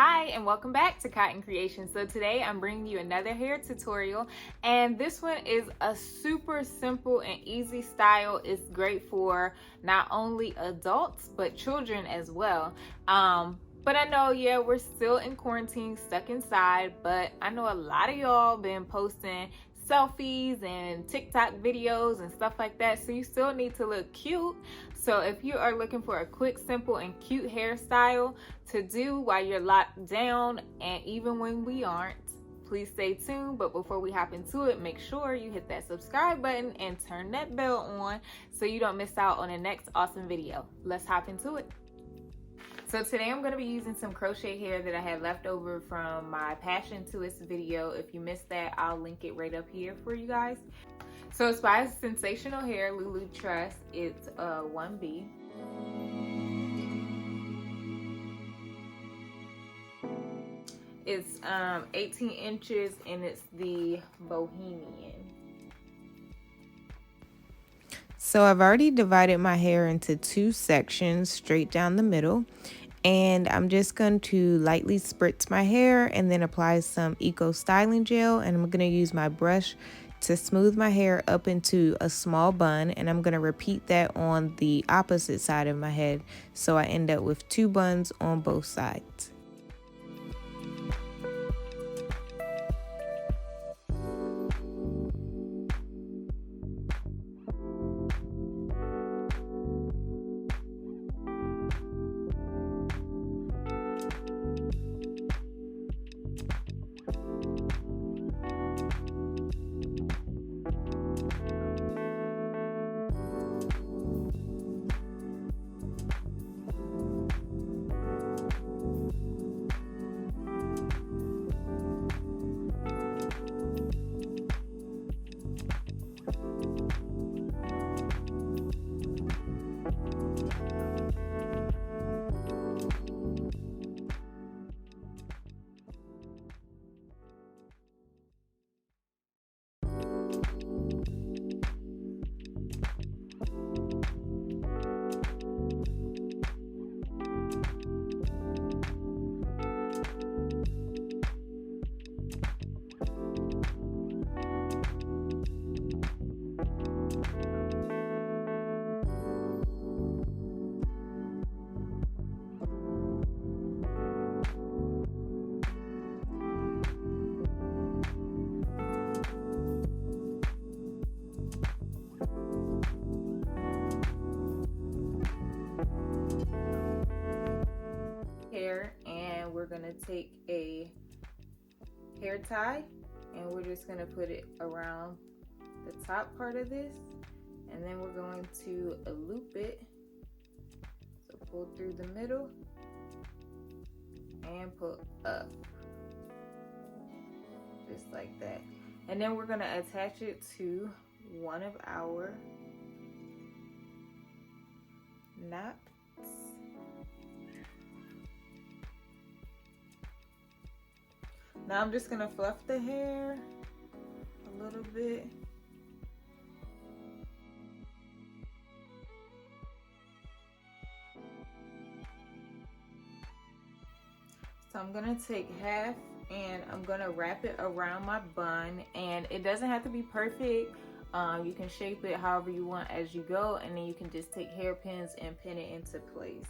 Hi and welcome back to Cotton Creations. So today I'm bringing you another hair tutorial, and this one is a super simple and easy style. It's great for not only adults but children as well. But I know, yeah, we're still in quarantine, stuck inside, but I know a lot of y'all been posting selfies and TikTok videos and stuff like that, so you still need to look cute. So if you are looking for a quick, simple, and cute hairstyle to do while you're locked down, and even when we aren't, please stay tuned. But before we hop into it, make sure you hit that subscribe button and turn that bell on so you don't miss out on the next awesome video. Let's hop into it. So today I'm going to be using some crochet hair that I had left over from my Passion Twist video. If you missed that, I'll link it right up here for you guys. So it's by Sensational Hair Lulu Trust. It's 1B. It's 18 inches and it's the Bohemian. So I've already divided my hair into two sections straight down the middle, and I'm just going to lightly spritz my hair and then apply some Eco Styling Gel, and I'm going to use my brush to smooth my hair up into a small bun, and I'm going to repeat that on the opposite side of my head so I end up with two buns on both sides. And we're gonna take a hair tie and we're just gonna put it around the top part of this, and then we're going to loop it. So pull through the middle and pull up just like that, and then we're gonna attach it to one of our knots. Now I'm just gonna fluff the hair a little bit. So I'm gonna take half and I'm gonna wrap it around my bun, and it doesn't have to be perfect. You can shape it however you want as you go, and then you can just take hairpins and pin it into place.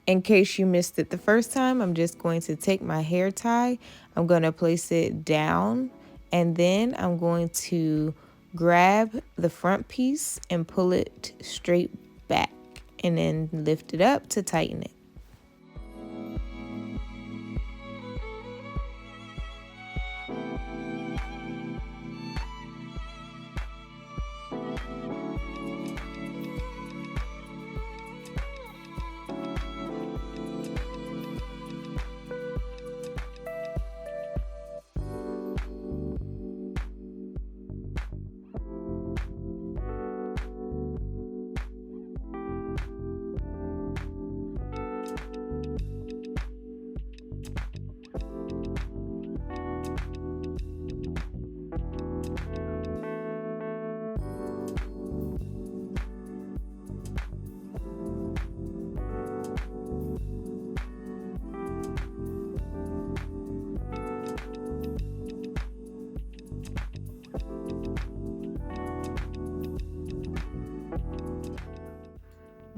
In case you missed it the first time, I'm just going to take my hair tie. I'm going to place it down, and then I'm going to grab the front piece and pull it straight back, and then lift it up to tighten it.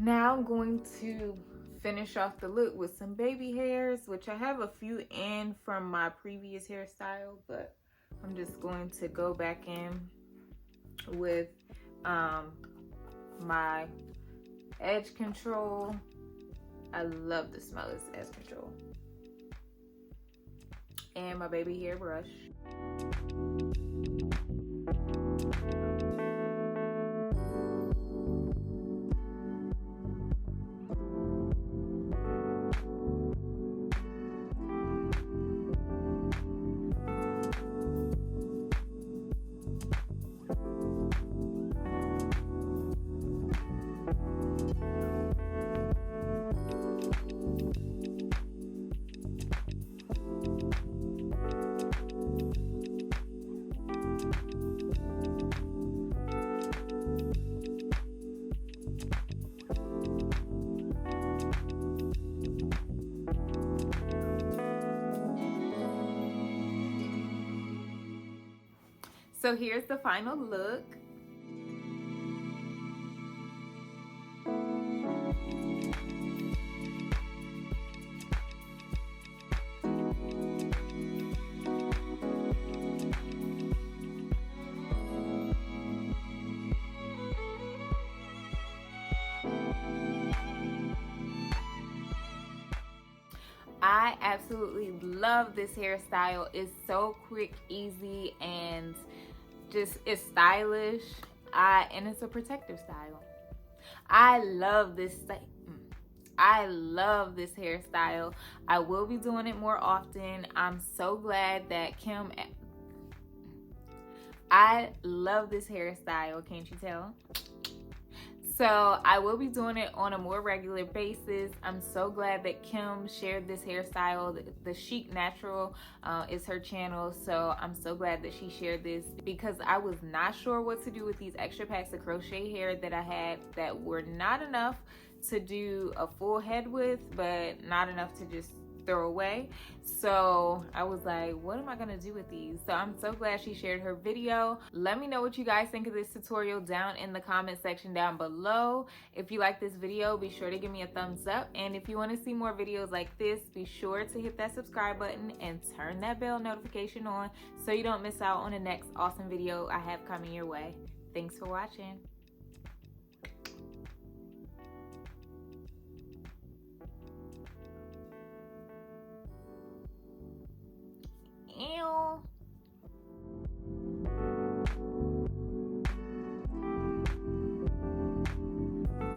Now I'm going to finish off the look with some baby hairs, which I have a few in from my previous hairstyle, but I'm just going to go back in with my edge control. I love the smell of this edge control. And my baby hair brush. So here's the final look. I absolutely love this hairstyle. It's so quick, easy, and just it's stylish. And it's a protective style. I love this hairstyle. I will be doing it more often. I'm so glad that I love this hairstyle, can't you tell? So I will be doing it on a more regular basis. I'm so glad that Kim shared this hairstyle. The Chic Natural is her channel. So I'm so glad that she shared this, because I was not sure what to do with these extra packs of crochet hair that I had that were not enough to do a full head with, but not enough to just throw away. So I was like, what am I gonna do with these? So I'm so glad she shared her video. Let me know what you guys think of this tutorial down in the comment section down below. If you like this video, be sure to give me a thumbs up, and if you want to see more videos like this, be sure to hit that subscribe button and turn that bell notification on so you don't miss out on the next awesome video I have coming your way. Thanks for watching.